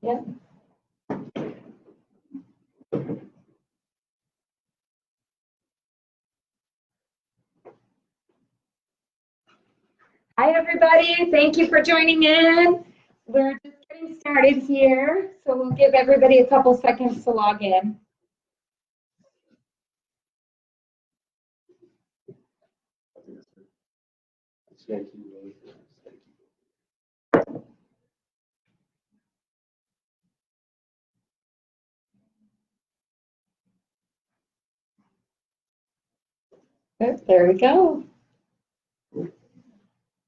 Yeah. Hi, everybody. Thank you for joining in. We're just getting started here, so we'll give everybody a couple seconds to log in. Good, there we go.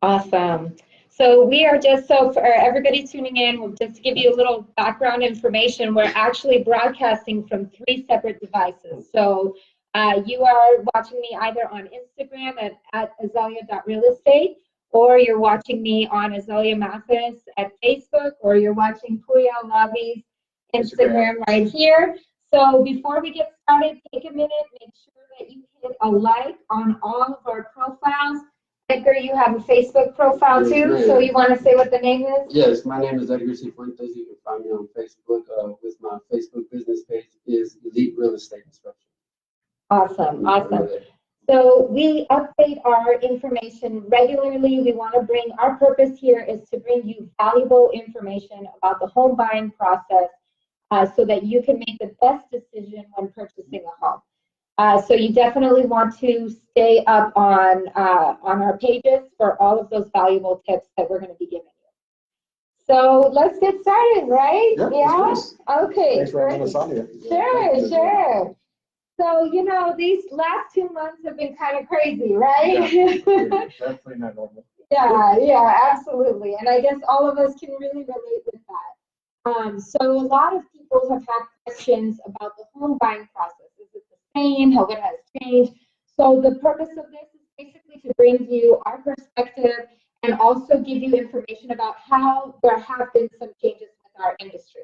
Awesome. So we are just, so for everybody tuning in, we'll just give you a little background information. We're actually broadcasting from 3 separate devices. So you are watching me either on Instagram at azalia.realestate, or you're watching me on Azalia Mathis at Facebook, or you're watching Pouya Alavi's Instagram right here. So before we get started, take a minute, make sure that you hit a like on all of our profiles. Edgar, you have a Facebook profile too, so you want to say what the name is? Yes, my name is Edgar Cifuentes. You can find me on Facebook. With my Facebook business page is Elite Real Estate Inspection. Awesome, awesome. So we update our information regularly. We want to bring, our purpose here is to bring you valuable information about the home buying process so that you can make the best decision when purchasing a home. So you definitely want to stay up on our pages for all of those valuable tips that we're going to be giving you. So let's get started, right? Yeah? Okay. Thanks for having us on here. Sure. So, you know, these last 2 months have been kind of crazy, right? Yeah, definitely not normal. Yeah, absolutely. And I guess all of us can really relate with that. So a lot of people have had questions about the home buying process. Is it the same? How it has changed? So the purpose of this is basically to bring you our perspective and also give you information about how there have been some changes with our industry.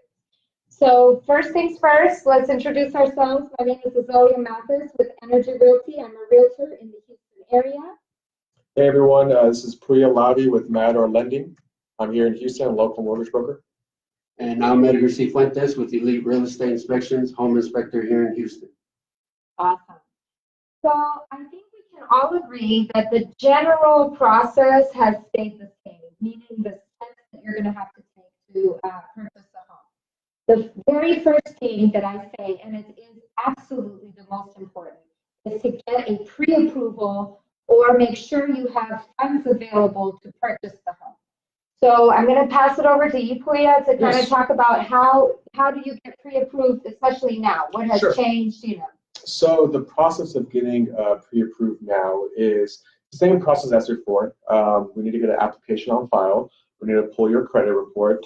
So first things first, let's introduce ourselves. My name is Azalia Mathis with Energy Realty. I'm a realtor in the Houston area. Hey everyone, this is Pouya Alavi with Matador Lending. I'm here in Houston, a local mortgage broker. And I'm Edgar Cifuentes with Elite Real Estate Inspections, home inspector here in Houston. Awesome. So I think we can all agree that the general process has stayed the same, meaning the steps that you're going to have to take to purchase a home. The very first thing that I say, and it is absolutely the most important, is to get a pre-approval or make sure you have funds available to purchase the home. So I'm going to pass it over to you, Pouya, to kind of talk about how do you get pre-approved, especially now? What has changed, you know? So the process of getting pre-approved now is the same process as before. We need to get an application on file. We need to pull your credit report.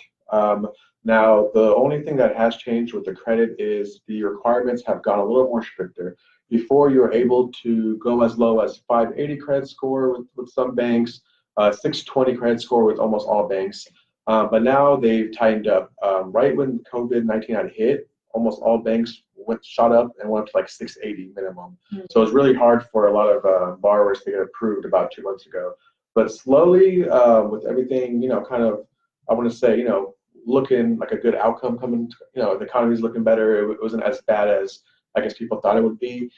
Now, the only thing that has changed with the credit is the requirements have gone a little more stricter. Before, you were able to go as low as 580 credit score with some banks, 620 credit score with almost all banks. But now they've tightened up. Right when COVID-19 had hit, almost all banks shot up and went up to like 680 minimum. Mm-hmm. So it's really hard for a lot of borrowers to get approved about 2 months ago. But slowly, with everything, you know, kind of, I want to say, you know, looking like a good outcome coming, you know, the economy's looking better. It wasn't as bad as I guess people thought it would be.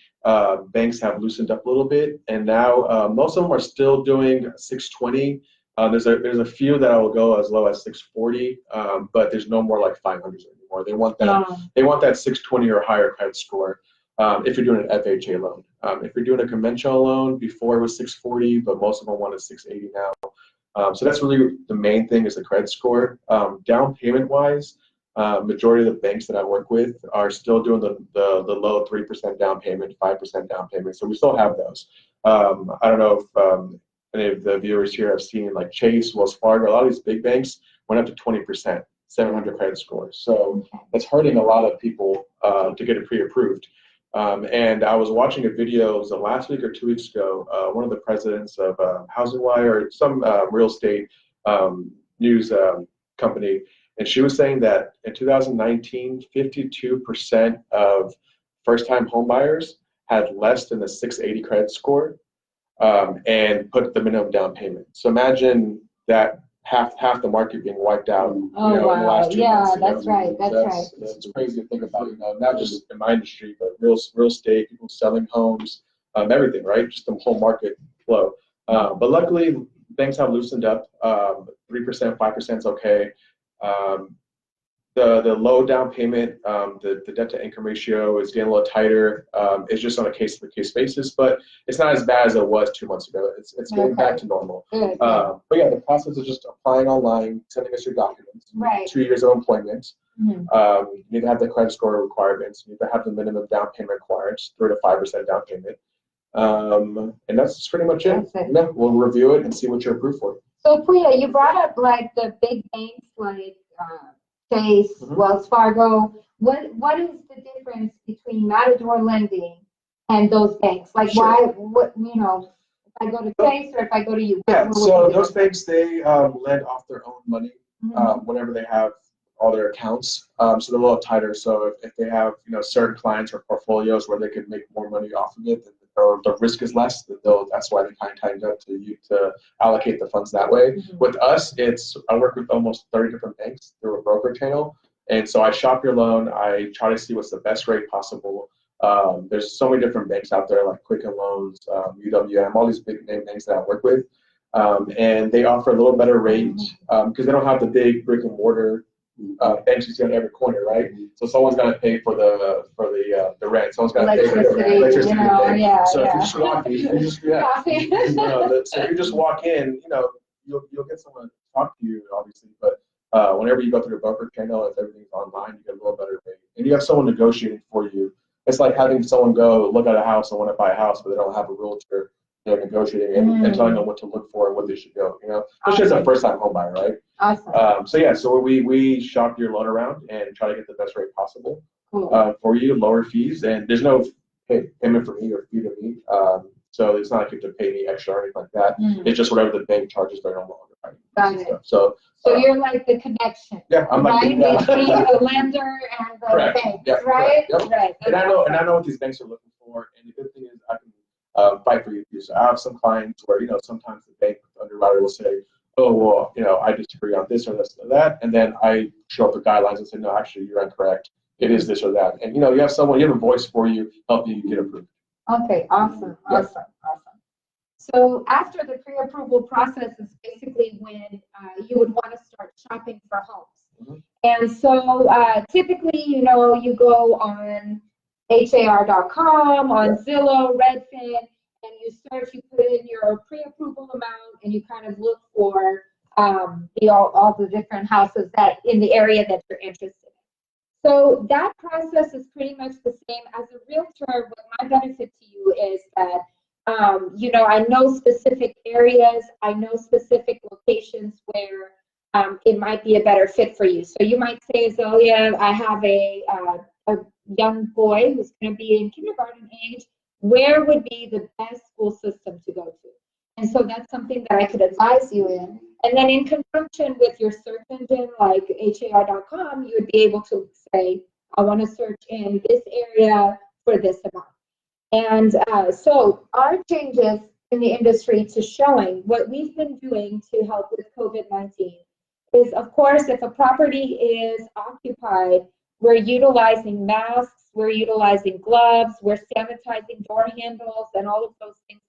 Banks have loosened up a little bit, and now most of them are still doing 620. There's a few that will go as low as 640, but there's no more like 500s anymore. They want that 620 or higher credit score if you're doing an FHA loan. If you're doing a conventional loan, before it was 640, but most of them want a 680 now. So that's really the main thing is the credit score. Down payment wise, majority of the banks that I work with are still doing the low 3% down payment, 5% down payment. So we still have those. I don't know if any of the viewers here have seen like Chase, Wells Fargo, a lot of these big banks went up to 20%, 700 credit scores. So that's hurting a lot of people to get it pre-approved. And I was watching a video, it was last week or 2 weeks ago, one of the presidents of Housing Wire, some real estate news company, and she was saying that in 2019, 52% of first-time home buyers had less than a 680 credit score and put the minimum down payment. So imagine that half the market being wiped out, Oh, in the wow. last 2 Yeah, months. that's right. That's right. It's crazy to think about, not just in my industry, but real estate, people selling homes, everything, right? Just the whole market flow. But luckily, banks have loosened up. 3%, 5% is okay. The low down payment, the debt to income ratio is getting a little tighter. It's just on a case by case basis, but it's not as bad as it was 2 months ago. It's getting back to normal. Good. But yeah, the process is just applying online, sending us your documents. Right. 2 years of employment. Mhm. You need to have the credit score requirements. You need to have the minimum down payment required, 3 to 5% down payment. And that's pretty much it. That's it. Yeah, we'll review it and see what you're approved for. So Pouya, you brought up like the big banks like Chase, Wells Fargo. What is the difference between Matador Lending and those banks? Like Sure. if I go to Chase or if I go to you? Yeah, so those banks, they lend off their own money whenever they have all their accounts. So they're a little tighter. So if they have, certain clients or portfolios where they could make more money off of it, then the risk is less. That's why they kind of tightened up to allocate the funds that way. With us, I work with almost 30 different banks through a broker channel. And so I shop your loan. I try to see what's the best rate possible. There's so many different banks out there like Quicken Loans, UWM, all these big name banks that I work with. And they offer a little better rate because they don't have the big brick and mortar banks you see on every corner, right? So someone's going to pay for the rent. Someone's going to pay for the electricity. So if you just walk in, so if you just walk in, you'll get someone to talk to you, obviously. But whenever you go through the broker channel, if everything's online, you get a little better rate, and you have someone negotiating for you. It's like having someone go look at a house and want to buy a house, but they don't have a realtor. Negotiating and telling them what to look for and what they should go. Especially as a first-time home buyer, right? Awesome. So we shop your loan around and try to get the best rate possible for you, lower fees, and there's no payment for me or fee to me. So it's not like you have to pay me extra or anything like that. It's just whatever the bank charges their normal underwriting. Got it. So you're like the connection. Yeah, I'm like between the lender and the bank, right? Yep. Right. And I know what these banks are looking for, and the good thing is I can fight for you too. So I have some clients where, sometimes the bank underwriter will say, oh, well, I disagree on this or this or that. And then I show up the guidelines and say, no, actually, you're incorrect. It is this or that. And, you have a voice for you, helping you get approved. Okay, awesome. So after the pre-approval process is basically when you would want to start shopping for homes. And so typically, you go on HAR.com, on Zillow, Redfin, and you search, you put in your pre-approval amount, and you kind of look for all the different houses that in the area that you're interested in. So that process is pretty much the same. As a realtor, what my benefit to you is that, I know specific areas, I know specific locations where it might be a better fit for you. So you might say, Azalia, I have a young boy who's going to be in kindergarten age. Where would be the best school system to go to? And so that's something that I could advise you in. And then in conjunction with your search engine like HAR.com, you would be able to say, I want to search in this area for this amount. And so our changes in the industry to showing what we've been doing to help with COVID-19 is, of course, if a property is occupied, we're utilizing masks, we're utilizing gloves, we're sanitizing door handles and all of those things,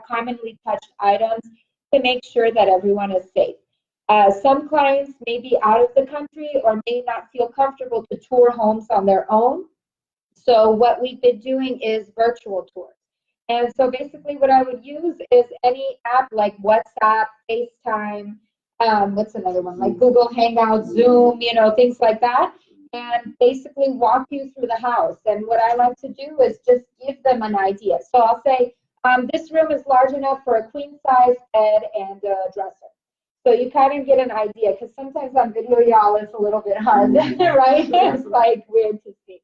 commonly touched items, to make sure that everyone is safe. Some clients may be out of the country or may not feel comfortable to tour homes on their own. So what we've been doing is virtual tours. And so basically what I would use is any app like WhatsApp, FaceTime, what's another one, like Google Hangouts, Zoom, things like that, and basically walk you through the house. And what I like to do is just give them an idea. So I'll say, this room is large enough for a queen size bed and a dresser. So you kind of get an idea, because sometimes on video, y'all, it's a little bit hard, right? It's like weird to see.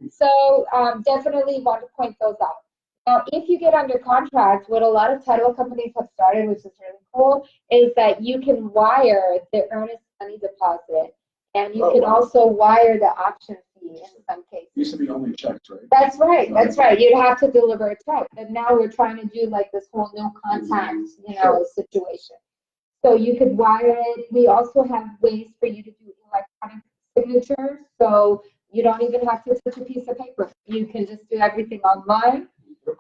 So definitely want to point those out. Now, if you get under contract, what a lot of title companies have started, which is really cool, is that you can wire the earnest money deposit, and you can also wire the option fee in some cases. Used to be only checks, right? That's right. That's right. You'd have to deliver a check, and now we're trying to do like this whole no contact, situation. So you could wire it. We also have ways for you to do electronic signatures. So you don't even have to touch a piece of paper. You can just do everything online.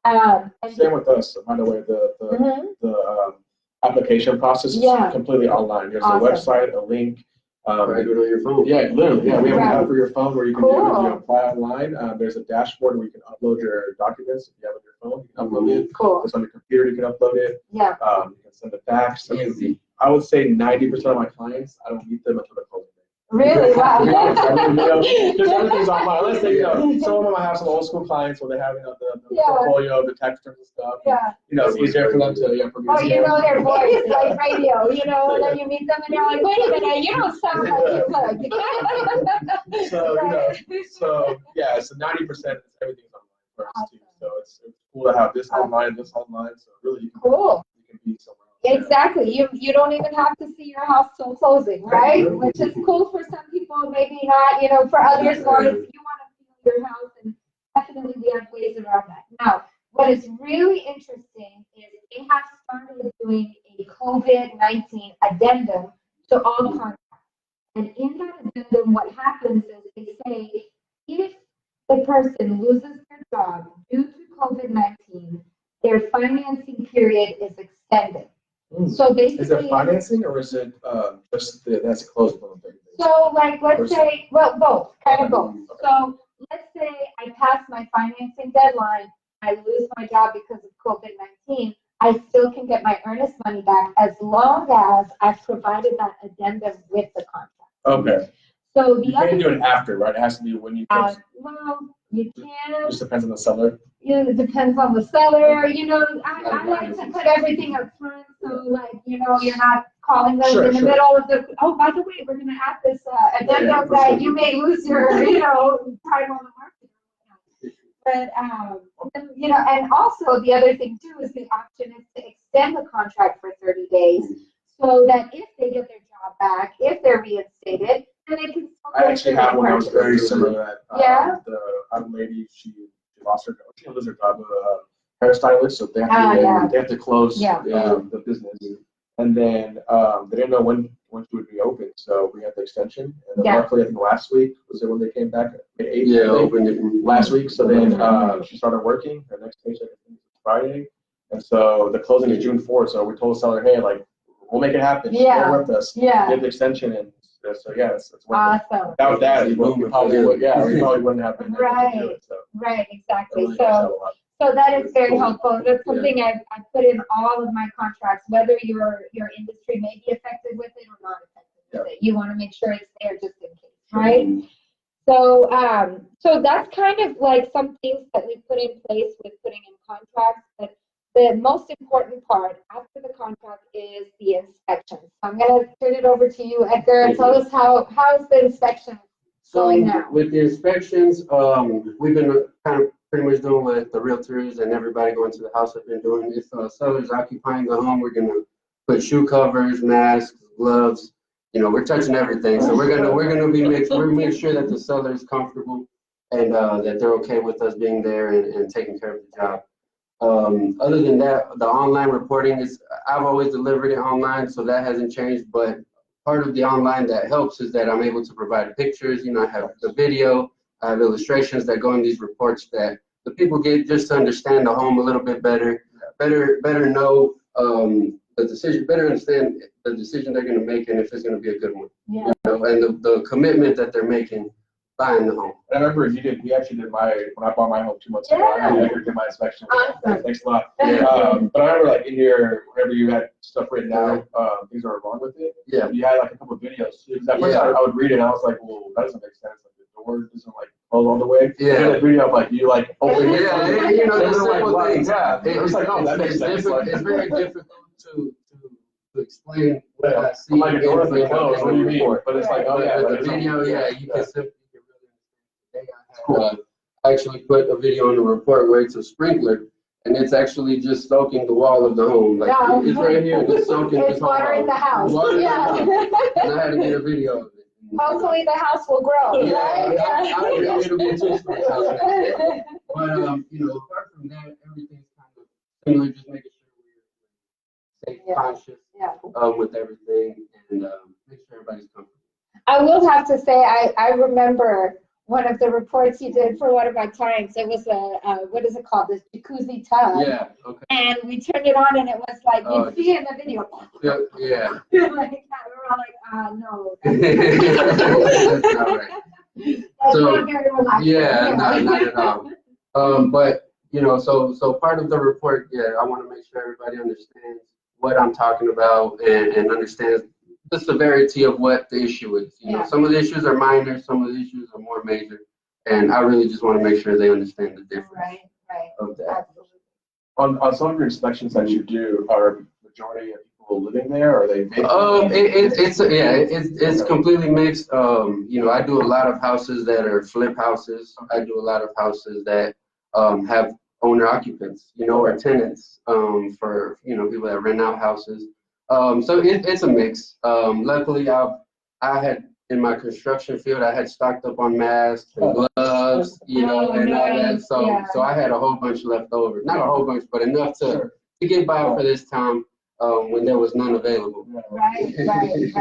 And Same with us. By the way, the application process is completely online. There's a website, a link. Right, do it on your phone. Yeah, literally. Yeah, we have an app for your phone where you can Cool. you apply online. There's a dashboard where you can upload your documents. If you have it on your phone, you can upload it. Cool. It's on your computer, you can upload it. Yeah. You can send it back. Easy. I would say 90% of my clients, I don't meet them until the closing day. Really? Wow. Because everything's online. Unless they, some of them I have some old school clients where they have the portfolio, the tax returns and stuff. Yeah. It's easier for them to for me to see their voice like radio. And then you meet them and you're like, wait a minute, you don't sound like you look. So 90% everything's online for us too. So it's cool to have this online. So really you can be somewhere else. Exactly. You don't even have to see your house till closing, right? Which is cool for some people, maybe not, for others, or if you want to feel your house, and definitely we have ways around that. Now, what is really interesting is they have started doing a COVID-19 addendum to all contracts. And in that addendum, what happens is they say if the person loses their job due to COVID-19, their financing period is extended. So basically, is it financing or is it just that's a closed loan thing? So let's say, both, kind of both. Okay. So let's say I pass my financing deadline, I lose my job because of COVID-19, I still can get my earnest money back as long as I've provided that addendum with the contract. Okay. So you can't do it after, right? It has to be when you close. Well, you can. It just depends on the seller. It depends on the seller. I like to put everything up front, so you're not calling them in the middle of the. Oh, by the way, we're going to add this addendum that you may lose your, time on the market. But and also the other thing too is the option is to extend the contract for 30 days, so that if they get their job back, if they're reinstated, then they can. I actually have one that was very similar to that. The other lady, she lost her job. She lose her job, hairstylist, so they have to close the business. And then they didn't know when she would be open, so we had the extension. And then luckily, I think last week was it when they came back? Opened it last week. So then she started working. Her next paycheck was Friday, and so the closing is June 4th. So we told the seller, hey, we'll make it happen. Bear with us. Get the extension and. So it's awesome. Without that, we probably wouldn't have been able to do it. So. Right, exactly. So that is very helpful. That's something I put in all of my contracts, whether your industry may be affected with it or not affected with it. You want to make sure it's there just in case, right? So that's kind of like some things that we put in place with putting in contracts. But the most important part after the contract is the inspection. So I'm going to turn it over to you, Edgar. Tell us how's the inspection going now? With the inspections, we've been kind of pretty much doing what the realtors and everybody going to the house have been doing. If sellers occupying the home, we're going to put shoe covers, masks, gloves. We're touching everything. So we're gonna be make sure that the seller is comfortable and that they're okay with us being there and taking care of the job. Other than that, the online reporting I've always delivered it online, so that hasn't changed. But part of the online that helps is that I'm able to provide pictures. I have the video, I have illustrations that go in these reports that the people get just to understand the home a little bit better know the decision, better understand the decision they're going to make and if it's going to be a good one. And the commitment that they're making buying the home. I remember we actually did when I bought my home 2 months ago, I did my inspection. Awesome. Thanks a lot. But I remember in here, whenever you had stuff written down, things are wrong with it. You had a couple of videos. Because at first I would read it and I was like, well, that doesn't make sense. The door doesn't close all the way. And the video of you open it. The simple things. It's like, oh, that makes sense. It's very difficult to explain what I see. I'm like, the door's closed. What do you mean? But it's like, oh yeah. The video, you can simply. I actually put a video in the report where it's a sprinkler, and it's actually just soaking the wall of the home. It's right here, it's soaking. It's watering the house. And I had to get a video of it. Hopefully the house will grow. It'll be a two-story house. But apart from that, everything's kind of similar. Just making sure we're safe, conscious, with everything, and make sure everybody's comfortable. I will have to say, I remember one of the reports you did for one of my clients. It was what is it called? This jacuzzi tub. Yeah. Okay. And we turned it on, and it was like you'd see in the video. Yeah. Like that. We were all like, no. That's not right. That's not very relaxing. Yeah, not at all. But so part of the report, I want to make sure everybody understands what I'm talking about and understands the severity of what the issue is. Some of the issues are minor, some of the issues are more major, and I really just want to make sure they understand the difference. Right. Of that. On some of your inspections that you do, are majority of people living there? Or are they? It's completely mixed. I do a lot of houses that are flip houses. I do a lot of houses that have owner occupants, or tenants for people that rent out houses. So it's a mix. Luckily, I had in my construction field, I had stocked up on masks and gloves, and all that. So I had a whole bunch left over. Not a whole bunch, but enough to get by for this time when there was none available. Right. Absolutely.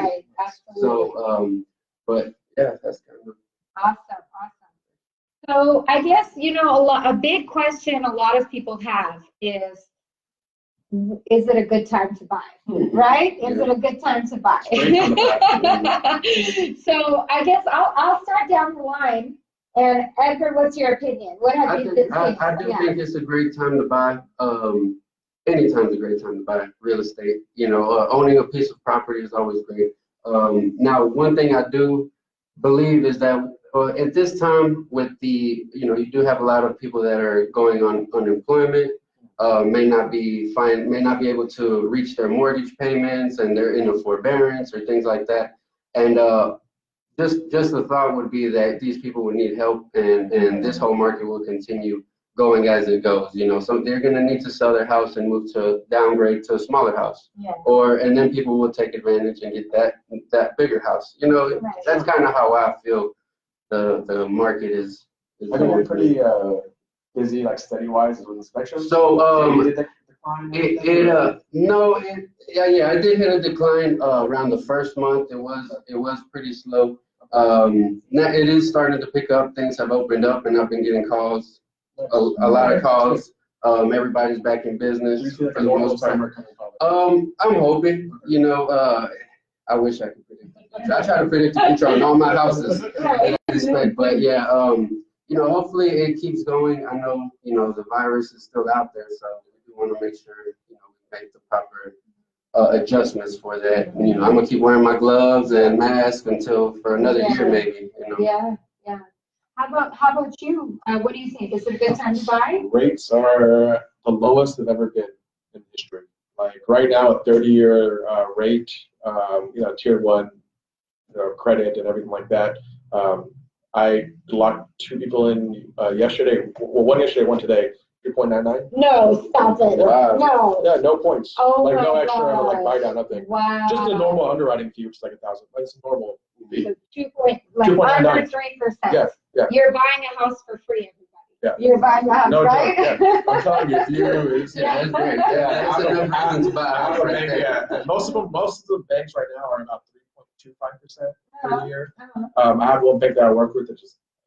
So, but yeah, that's kind of awesome. So I guess a big question a lot of people have is it a good time to buy? Right? Is it a good time to buy? So I guess I'll start down the line. And Edgar, what's your opinion? What have you been seeing? I do think it's a great time to buy. Anytime's a great time to buy real estate. Owning a piece of property is always great. Now, one thing I do believe is that at this time, with you do have a lot of people that are going on unemployment. May not be able to reach their mortgage payments, and they're in a forbearance or things like that. And just the thought would be that these people would need help, and this whole market will continue going as it goes. So they're going to need to sell their house and downgrade to a smaller house, and then people will take advantage and get that bigger house. That's kind of how I feel the market is. I think we're pretty busy, like study wise with inspections. So did that decline? I did hit a decline around the first month. It was pretty slow. Now it is starting to pick up. Things have opened up, and I've been getting calls, a lot of calls. Everybody's back in business for the most part. I'm hoping. I wish I could predict. I try to predict the future on all my houses, but yeah. Hopefully it keeps going. I know, the virus is still out there, so we want to make sure, we make the proper adjustments for that. I'm gonna keep wearing my gloves and mask for another year, maybe. Yeah. How about you? What do you think? Is it a good time to buy? Rates are the lowest they've ever been in history. Like right now, a 30-year rate, tier 1, credit and everything like that. I locked 2 people in yesterday. Well, one yesterday, one today. 3.99. No, stop it. Wow. No. Yeah, no points. Oh like my no extra gosh. buy down, nothing. Wow. Just a normal underwriting fee, which is like $1,000. It's a normal fee. So 2.99. Under 3%. Yeah. You're buying a house for free, everybody. Yeah. You're buying a house, No right? joke. Yeah. I'm telling you, That's great. Yeah, that's enough reason to buy a house right there. Yeah. Most of the banks right now are about 3.25% per year. I have one bank that I work with that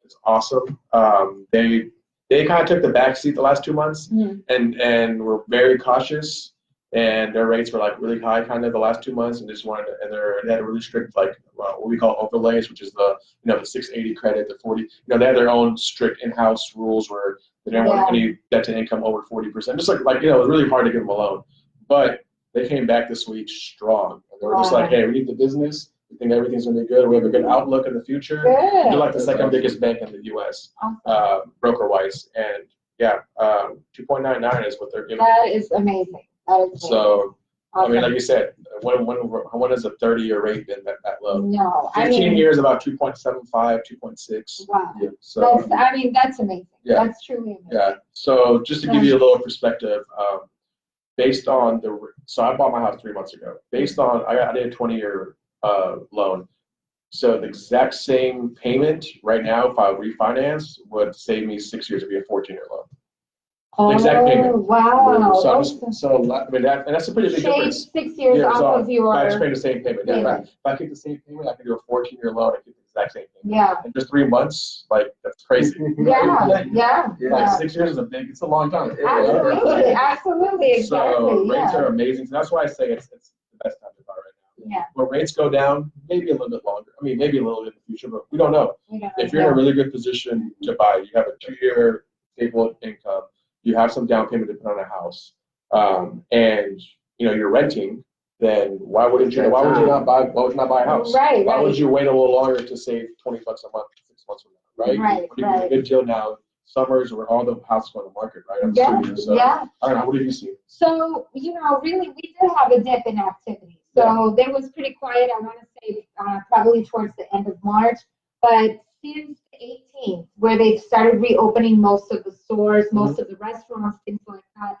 it's awesome. They kind of took the back seat the last 2 months and were very cautious, and their rates were like really high kind of the last 2 months, and just wanted to, and they had a really strict like what we call overlays, which is the the 680 credit, the 40. They had their own strict in-house rules where they didn't want any debt to income over 40%. Just like it was really hard to get them a loan, but they came back this week strong, and they were just like, hey, we need the business. We think everything's going to be good. We have a good outlook in the future. They're like the second biggest bank in the U.S. Broker-wise, and 2.99 is what they're giving. That is amazing. So, awesome. I mean, like you said, when is a 30-year rate been that low? No, 15 years about 2.75, 2.6. Wow. Yeah, so that's amazing. Yeah. That's truly amazing. Yeah. So just to give you a little perspective, based on so I bought my house 3 months ago. Based on I did a 20-year loan. So the exact same payment right now, if I refinance, would save me 6 years to be a 14-year loan. The exact payment. Wow. So, I mean, that's a pretty big Shave difference. 6 years Yeah, off so of your. I just pay the same payment. Yeah, payment. right. If I keep the same payment, I can do a 14-year loan. I keep the exact same payment. Yeah. In just 3 months, like that's crazy. Yeah. Like 6 years it's a long time. Absolutely, exactly. So rates are amazing. So that's why I say it's the best time to buy right now. Yeah. When rates go down, maybe a little bit longer. I mean, maybe a little bit in the future, but we don't know. If you're in a really good position to buy, you have a 2-year stable income, you have some down payment to put on a house, and you're renting, then why would you not buy a house? Right. Why would you wait a little longer to save $20 a month 6 months from now, right? Right. We're getting a good deal now. Summers where all the houses go on the market, right? I don't know. What have you seen? So, really, we did have a dip in activity. So there was pretty quiet, I want to say, probably towards the end of March. But since the 18th, where they've started reopening most of the stores, most of the restaurants, things like that,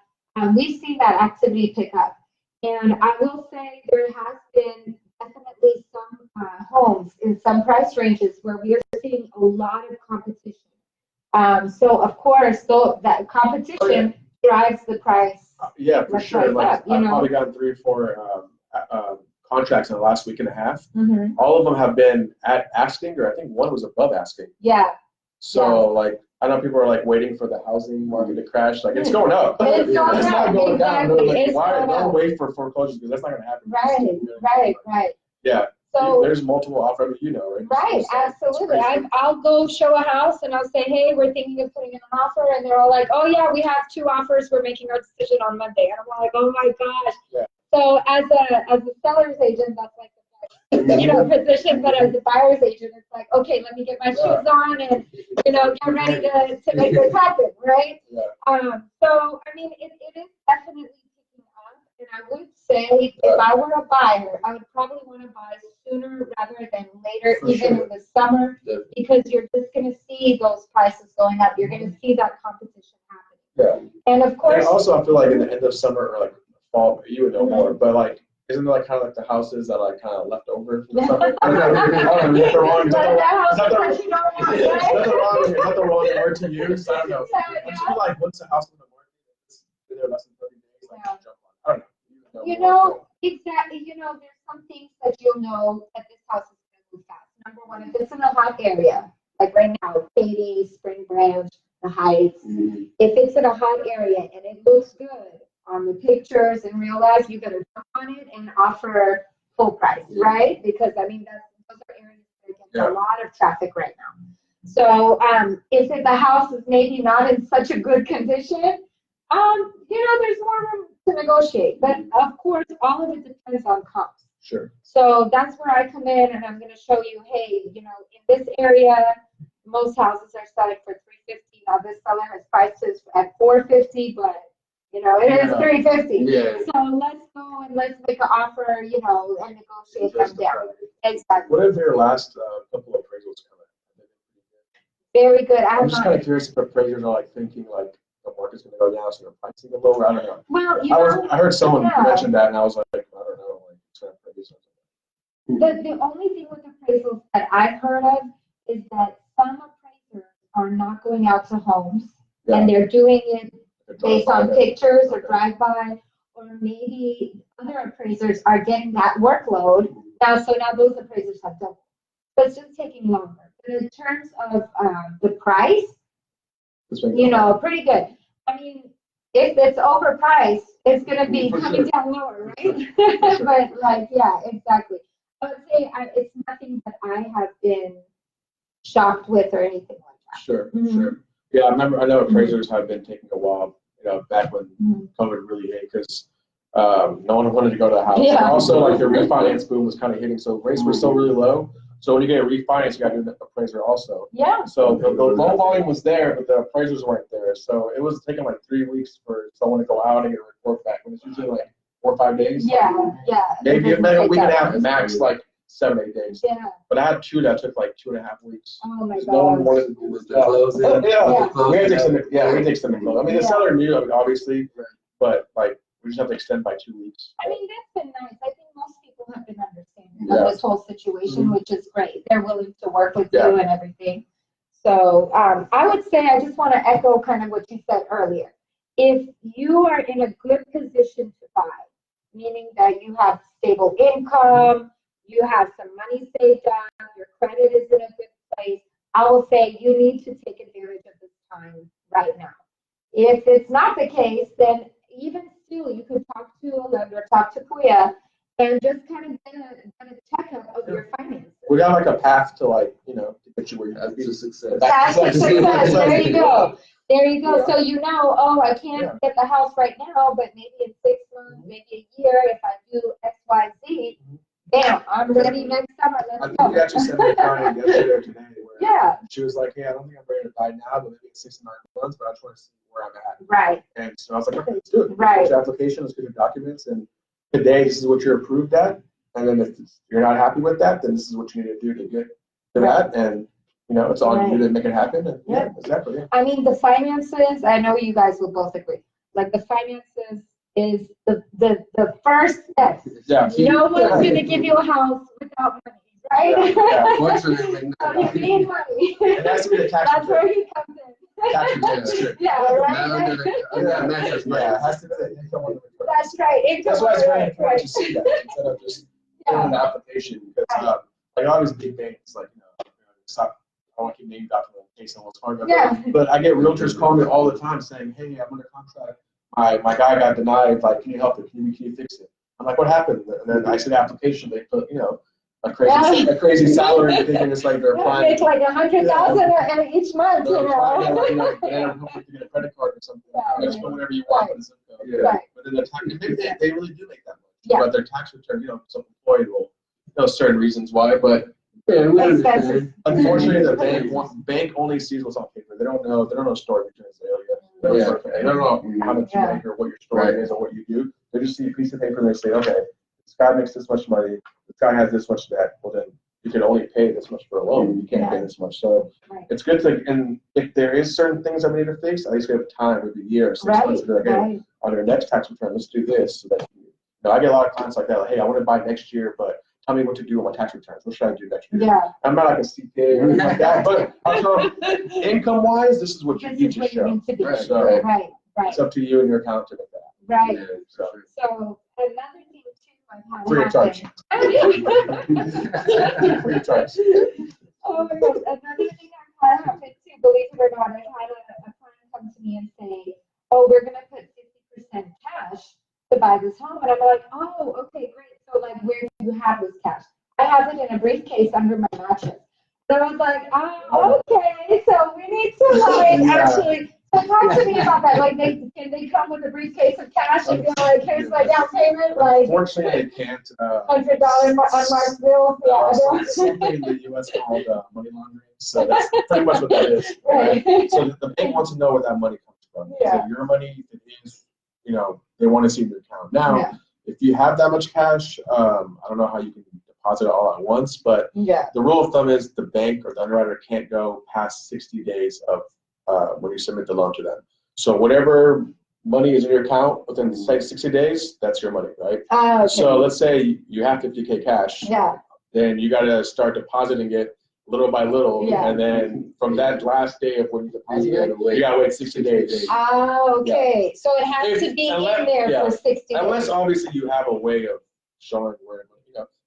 we've seen that activity pick up. And I will say there has been definitely some homes in some price ranges where we are seeing a lot of competition. So of course, that competition drives the price. Yeah, for sure. Like I've probably gotten 3 or 4 contracts in the last week and a half. All of them have been at asking, or I think one was above asking. Yeah. So like I know people are like waiting for the housing market to crash. Like it's going up. It's not going down. Exactly. Like, don't wait for foreclosures because that's not going to happen. Right. Yeah. So there's multiple offers, right? Right, absolutely. I'll go show a house and I'll say, hey, we're thinking of putting in an offer, and they're all like, oh yeah, we have 2 offers. We're making our decision on Monday. And I'm like, oh my gosh. Yeah. So as a seller's agent, that's like the position, but as a buyer's agent, it's like, okay, let me get my shoes on and get ready to make this happen, right? Yeah. So I mean, it is definitely picking up, and I would say if I were a buyer, I would probably want to buy sooner rather than later, in the summer, because you're just going to see those prices going up. You're going to see that competition happening. Yeah. And of course, and also I feel like in the end of summer or like fall, you would know more, but like. Isn't it like kind of like the houses that are like kind of left over from the summer? Is that the wrong word to use? I don't know. But you like, once the house in the market is there less than 30 days, like jump on. I don't know. Exactly. There's some things that you'll know that this house is going to move fast. Number one, if it's in a hot area, like right now, Katy, Spring Branch, the Heights, if it's in a hot area and it looks good on the pictures in real life, you better jump on it and offer full price, right? Because I mean, those are areas that get a lot of traffic right now. So if the house is maybe not in such a good condition, there's more room to negotiate. But of course, all of it depends on comps. Sure. So that's where I come in, and I'm going to show you, hey, in this area, most houses are selling for $350. Now this seller has prices at $450, but it is $350. Yeah. So let's go and let's make an offer, and negotiate them down. Exactly. What if your last couple of appraisals come in? Very good. I'm just kind of curious if appraisers are like thinking like the market's going to go down, so they're pricing it lower. I don't know. Well, I heard someone mention that, and I was like, I don't know, like it's going to appraise something. The only thing with appraisals that I've heard of is that some appraisers are not going out to homes, and they're doing it based on pictures or drive-by, or maybe other appraisers are getting that workload. Now those appraisers have doubled. But it's just taking longer. But in terms of the price, pretty good. I mean, if it's overpriced, it's going to be coming down lower, right? But exactly. I would say it's nothing that I have been shocked with or anything like that. Sure. Yeah, I know appraisers have been taking a while, back when COVID really hit, because no one wanted to go to the house. Yeah. And also, like the refinance boom was kind of hitting, so rates were still really low. So when you get a refinance, you got to do the appraiser also. Yeah. So the loan volume was there, but the appraisers weren't there. So it was taking like 3 weeks for someone to go out and get a report back, when it's usually like 4 or 5 days. Yeah. Maybe a week and a half max, like 7 or 8 days. Yeah. But I had 2 that took like 2.5 weeks. Oh my god. No one wanted to do the closing. We had to extend the close. I mean, the seller knew, obviously, but like we just have to extend by 2 weeks. I mean, that's been nice. I think most people have been understanding of this whole situation, which is great. They're willing to work with you and everything. So I would say I just want to echo kind of what you said earlier. if you are in a good position to buy, meaning that you have stable income, you have some money saved up, your credit is in a good place, I will say you need to take advantage of this time right now. If it's not the case, then even still, you could talk to a lender, talk to Pouya, and just kind of get a checkup of your finances. We got like a path to like, to get you where you have That's a success. That's a success. There you go. There you go. Yeah. So oh, I can't get the house right now, but maybe in 6 months, maybe a year, if I do X, Y, Z, bam, I'm ready next summer. I Let's think we go. actually sent a client yesterday or today where Yeah. she was like, hey, I don't think I'm ready to buy now, but maybe in 6 to 9 months, but I just want to see where I'm at. Right. And so I was like, okay, let's do it. Right. Get your application, let's get your documents, and today this is what you're approved at. And then if you're not happy with that, then this is what you need to do to get to that. And it's on you to make it happen. And yeah, exactly. Yeah. I mean, the finances, I know you guys will both agree. Like the finances is the first step. Yeah. No one's going to give you a house without money, right? Yeah. Fortunately, So you need money. It has to be the tax That's where he comes in. Tax return, sure. Yeah, now right? under the mattress. Yeah, it has to be the income on the return. That's right. That's why it's very Right, important right. to see that instead of just doing an application, because like all these big banks, like stop. I want to keep naming out in case someone's calling me. Yeah. But I get realtors calling me all the time saying, "Hey, I'm under contract. My guy got denied. Like, can you help it? Can you fix it?" I'm like, "What happened?" And then I see the application. They put a crazy salary, thinking it's like they're applying. It's like 100,000 each month, They're applying you to, know. and I'm hoping to get a credit card or something. Yeah. Just put whatever you want. Right. But it's Right. But then the tax, they really do make that much. Yeah. But their tax return, self-employed will, certain reasons why. But Yeah, we Expenses. understand. unfortunately, the bank only sees what's on paper. They don't know story between Azalia. They don't know how much you make or what your story is or what you do. They just see a piece of paper and they say, okay, this guy makes this much money. This guy has this much debt. Well, then you can only pay this much for a loan. You can't pay this much. So it's good to, and if there is certain things that we need to fix, at least we have time, maybe a year or 6 months to be like, hey, on your next tax return, let's do this. So that I get a lot of clients like that. Like, hey, I want to buy next year, but tell me what to do on my tax returns. What should I do next year? Yeah. I'm not like a CPA or anything like that, but I'll tell them, income-wise, this is what you need to show. So Right. it's up to you and your accountant to make that. Right. Yeah, So another thing too, I've had Free of charge. Free of charge. Oh my gosh, another thing I've had happen too, believe it or not, I've had a client come to me and say, oh, we're gonna put 50% cash to buy this home. And I'm like, oh, okay, great. So like, where do you have this cash? I have it in a briefcase under my mattress. So I was like, oh, okay. So we need to like actually talk to me about that. Like, can they come with a briefcase of cash and be like, here's my down payment? Like, Unfortunately, they can't. $100 unmarked bill. Yeah, There's something in the U.S. called money laundering. So that's pretty much what that is. Right? So the bank wants to know where that money comes from. Yeah. So your money, it is, they want to see your account. Now, if you have that much cash, I don't know how you can deposit it all at once, but the rule of thumb is the bank or the underwriter can't go past 60 days of when you submit the loan to them. So whatever money is in your account within say 60 days, that's your money, right? Okay. So let's say you have 50K cash. Yeah. Then you got to start depositing it little by little, and then from that last day of when you deposit it, you got to wait 60 days. Okay. So it has to be in there for 60 days. Unless obviously you have a way of showing where,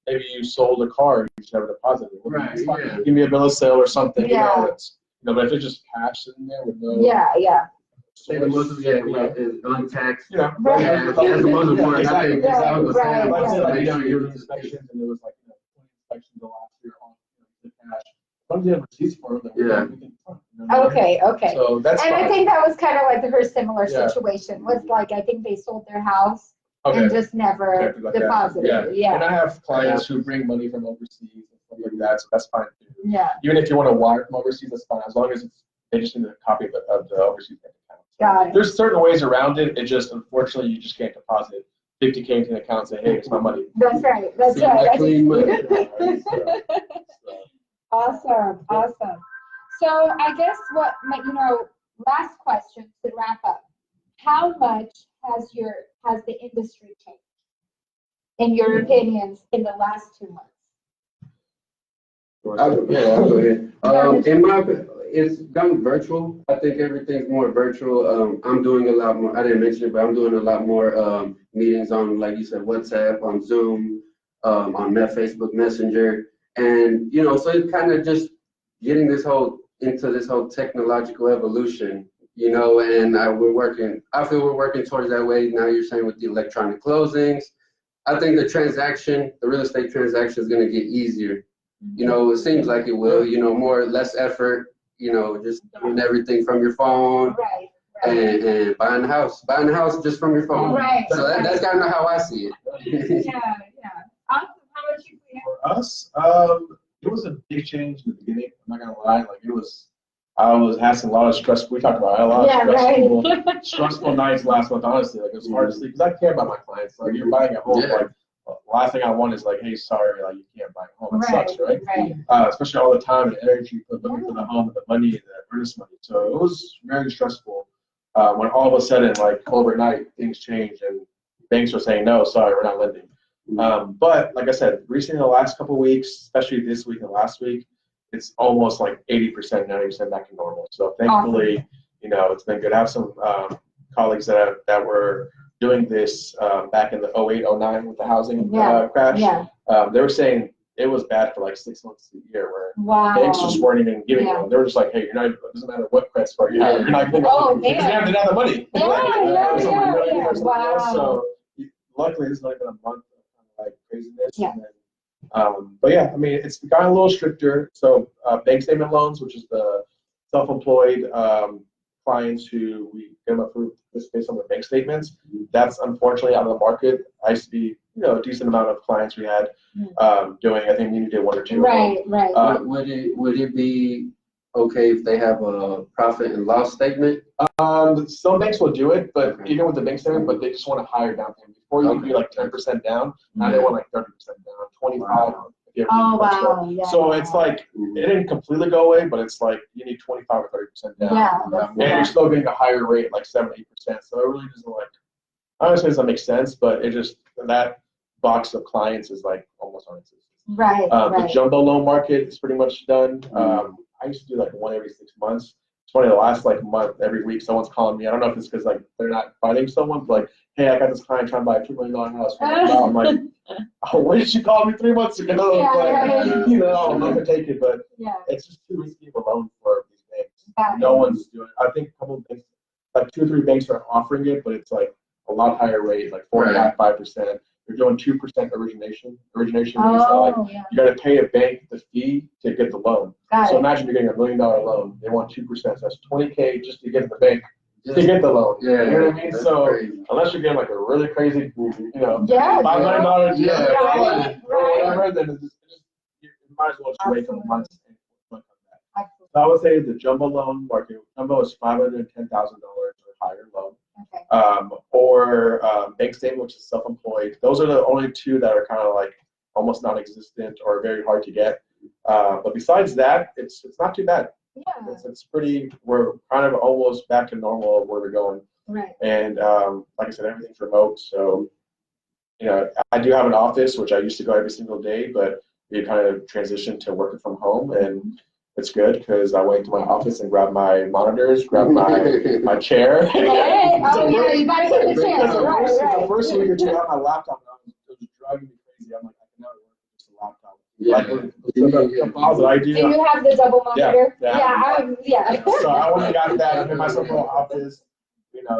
maybe you sold a car and you just never deposited it. Right, yeah. Give me a bill of sale or something. Yeah. But if it's just cash sitting there with no. Say the most of it is untaxed. Yeah. Right. That's the most important. I think Right, I was saying, Like I said, make sure you you're do inspections and there was 20 inspections the last year on the cash. Some of them have receipts for them. Okay. So that's And fine. I think that was kind of like her similar situation. Was like, I think they sold their house and just never deposited. Yeah. And I have clients who bring money from overseas and stuff like that, so that's fine too. Yeah. Even if you want to wire from overseas, that's fine, as long as they just need a copy of the overseas bank account. Got it. There's certain ways around it. It just, unfortunately, you just can't deposit 50K into an account and say, hey, it's my money. That's right. clean money. Awesome. So I guess last question to wrap up. How much has the industry changed, in your opinions, in the last 2 months? I'll go ahead. it's gone virtual. I think everything's more virtual. I'm doing a lot more. I didn't mention it, but I'm doing a lot more meetings on, like you said, WhatsApp, on Zoom, on Facebook Messenger, and so it's kind of just getting into this whole technological evolution. And we're working. I feel we're working towards that way. Now you're saying with the electronic closings, I think the real estate transaction is going to get easier. It seems like it will, less effort, just doing everything from your phone. Right. And buying a house just from your phone. Right. So that's kind of how I see it. Yeah. Awesome. How about you, Pouya? For us, it was a big change in the beginning. I'm not gonna lie, I was having a lot of stress. We talked about it, a lot of stressful nights last month. Honestly, it was hard to sleep because I care about my clients. Like, you're buying a home, the last thing I want is hey, sorry, you can't buy a home. It sucks, right? Especially all the time and energy you put looking for the home, and the money, and the earnest money. So it was very stressful when all of a sudden, overnight, things changed and banks were saying, no, sorry, we're not lending. But like I said, recently, the last couple of weeks, especially this week and last week, it's almost 80%, 90% back to normal. So thankfully, it's been good. I have some colleagues that were doing this back in the 08, 09 with the housing crash. They were saying it was bad for 6 months to a year where banks just weren't even giving them. They were just hey, you're not, it doesn't matter what credit score you have, you're not going to because they have the money. Wow. So luckily, this has only been a month of craziness. And then, but yeah, I mean, it's gotten a little stricter. So bank statement loans, which is the self-employed clients who we get them approved based on their bank statements, that's unfortunately out of the market. I used to be, a decent amount of clients we had doing. I think you did 1 or 2. Right. Would it be okay if they have a profit and loss statement? Some banks will do it, but even with the bank statement, but they just want a higher down payment. Before you do 10% down, now they want 30% down, 25. So it's it didn't completely go away, but it's you need 25 or 30% down. And you're still getting a higher rate, 7 8%. So it really doesn't honestly doesn't make sense, but it just that box of clients is almost non-existent. Right. The jumbo loan market is pretty much done. I used to do one every 6 months. It's funny, the last month, every week, someone's calling me. I don't know if it's because they're not finding someone, but hey, I got this client trying to buy a $2 million house. I'm oh, when did you call me 3 months ago? I'm not gonna take it, but it's just too risky of a loan for these banks. No one's doing it. I think a couple of banks, 2 or 3 banks are offering it, but it's a lot higher rate, 4.5%, 5%. You're doing 2% origination. Origination means you got to pay a bank the fee to get the loan. So imagine you're getting $1 million loan. They want 2%. So that's $20K just to get to the bank to get the loan. You know what I mean? So unless you're getting a really crazy, $5 million deal, whatever, then you might as well just wait a couple months and come back. So I would say the jumbo loan market. Jumbo is $510,000 or higher loan. Or bank statement, which is self-employed. Those are the only 2 that are kind of almost non-existent or very hard to get. But besides that, it's not too bad. It's pretty. We're kind of almost back to normal of where we're going. And like I said, everything's remote. So I do have an office, which I used to go every single day, but we kind of transitioned to working from home, and it's good because I went to my office and grabbed my monitors, grabbed my chair. You gotta get the chair. The first week or 2 on my laptop, it was driving me crazy. I'm I can never work with just a laptop. The files that I do. And you have the double monitor? Yeah. So I went and got that. I made myself a little office,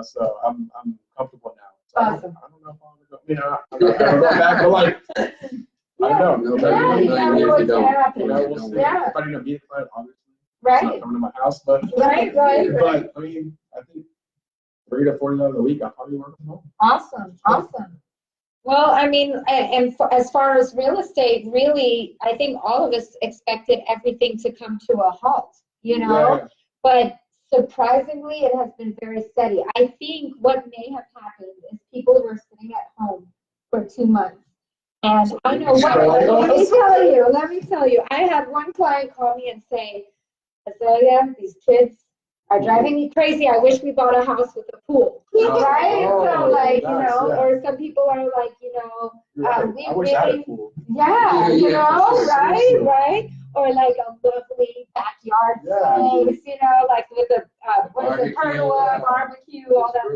so I'm comfortable now. So Awesome. I don't know if I'm going to go back, but I don't know. We'll see. If I didn't meet a client, obviously. It's not coming to my house, but but I mean, I think 30 to 40 hours a week, I'll probably work from home. Awesome. Well, I mean, as far as real estate, really, I think all of us expected everything to come to a halt, but surprisingly, it has been very steady. I think what may have happened is people were sitting at home for 2 months. And I know let me tell you, I had one client call me and say, Azalia, these kids, are driving me crazy. I wish we bought a house with a pool, right? So like, you nice, know, yeah. or some people are like, you know, we I wish I had a really, pool. yeah, you know, right, Seriously. right? Or like a lovely backyard space, you know, like with a, what is it, pergola, barbecue, all that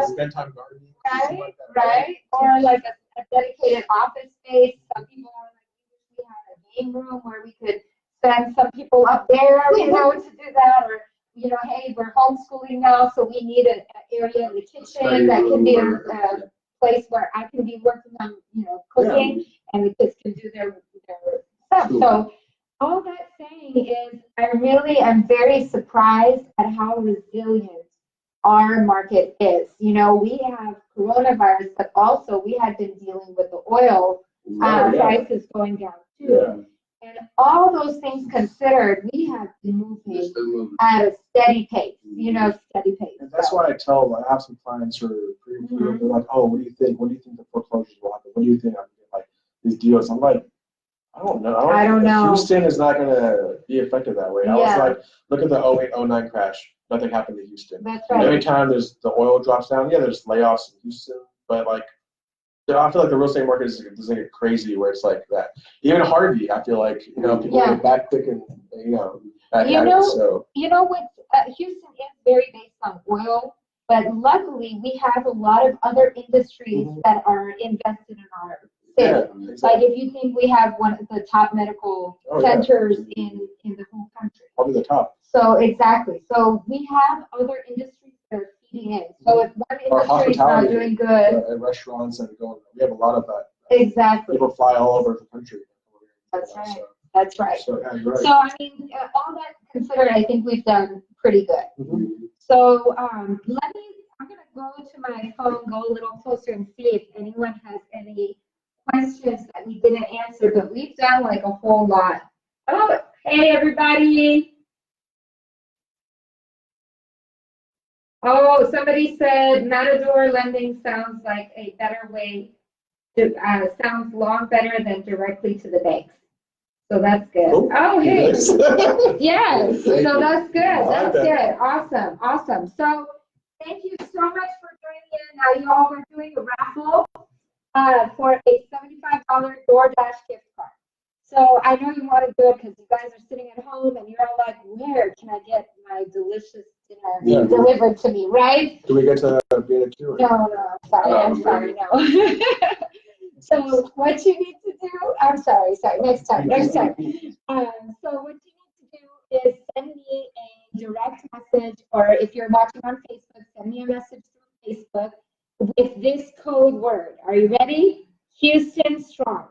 stuff. Spend time gardening. Right, right. Or like a dedicated office space. Some people are like, we had a game room where we could send some people up there, you know, to do that. Or, you know, hey, we're homeschooling now, so we need an area in the kitchen that can be a place where I can be working on, you know, cooking, and the kids can do their stuff. So all that saying is, I really am very surprised at how resilient our market is. You know, we have coronavirus, but also we had been dealing with the oil prices going down too. And all those things considered, we have been moving at a steady pace, you know, steady pace. And that's why I tell, I have some clients who are pretty they're like, oh, what do you think? What do you think the foreclosures will happen? What do you think I'm get like these deals? I'm like, I don't know. I don't know. Houston is not going to be affected that way. I was like, look at the 08, 09 crash. Nothing happened to Houston. That's right. Every time the oil drops down, there's layoffs in Houston, but like, I feel like the real estate market doesn't get crazy where it's like that. Even Harvey, I feel like, you know, people are backpicking, you know, you know what, Houston is very based on oil, but luckily we have a lot of other industries that are invested in our city. Yeah, exactly. Like if you think we have one of the top medical centers in the whole country. Probably the top. So exactly. So we have other industries that are feeding in. So if one industry is not doing good. And restaurants and going, we have a lot of that. Exactly. People fly all over the country. That's right. That's right. So, yeah, you're right. So I mean, all that considered, I think we've done pretty good. So I'm gonna go to my phone, go a little closer and see if anyone has any questions that we didn't answer, but we've done like a whole lot. Oh, hey everybody. Oh, somebody said Matador Lending sounds like a better way to, sounds long better than directly to the banks. So that's good. Oh, hey. Yes. So that's good. That's good. Awesome. Awesome. So thank you so much for joining in. Now, y'all, we're doing a raffle for a $75 DoorDash gift card. So I know you want to do it because you guys are sitting at home and you're all like, where can I get my delicious dinner delivered to me, right? Do we get to be in a queue? No, I'm sorry, no. So what you need to do, I'm sorry, next time. So what you need to do is send me a direct message, or if you're watching on Facebook, send me a message through Facebook with this code word. Are you ready? Houston Strong.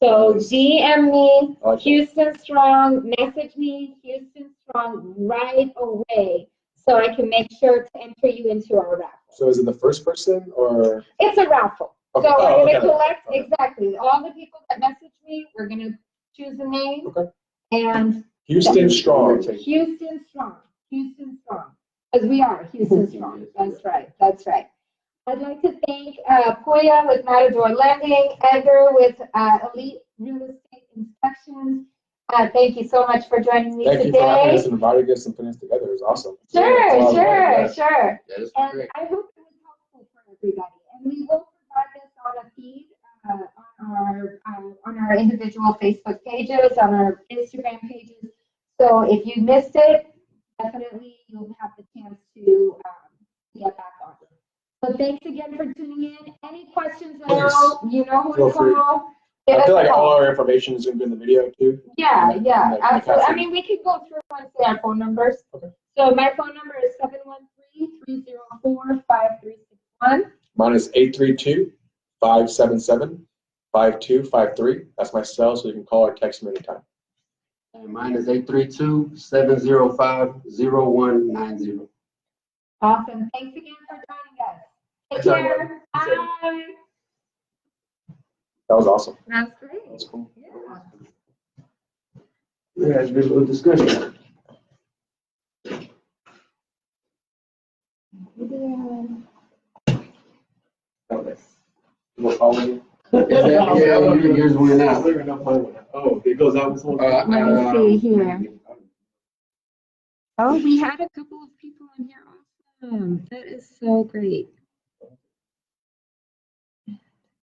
So DM me, Houston Strong, message me, Houston Strong right away so I can make sure to enter you into our raffle. So is it the first person or? It's a raffle. Okay. So we're going to collect, exactly, all the people that message me, we're going to choose a name. Okay. And Houston Strong. Houston Strong. Houston Strong. Because we are Houston Strong. That's right. That's right. I'd like to thank Pouya with Matador Lending, Edgar with Elite Real Estate Inspections. Thank you so much for joining me today. Thank you for having us and inviting us and putting us together. It was awesome. Sure. Yeah, And great. I hope it was helpful for everybody. And we will provide this on a feed on our individual Facebook pages, on our Instagram pages. So if you missed it, definitely you'll have the chance to get back on. So thanks again for tuning in. Any questions at all, you know who to call. I feel like all our information is going to be in the video too. Yeah, absolutely. I mean, we could go through and say our phone numbers. Okay. So my phone number is 713-304-5361. Mine is 832-577-5253. That's my cell, so you can call or text me anytime. And mine is 832-705-0190. Awesome. Thanks again for joining us. Take care. Bye. That was awesome. That's great. That's cool. Yeah. Yeah, it's a good little discussion. Yeah, yours went out. Oh, it goes out with Let me see here. Oh, we had a couple of people. on here. Awesome. That is so great.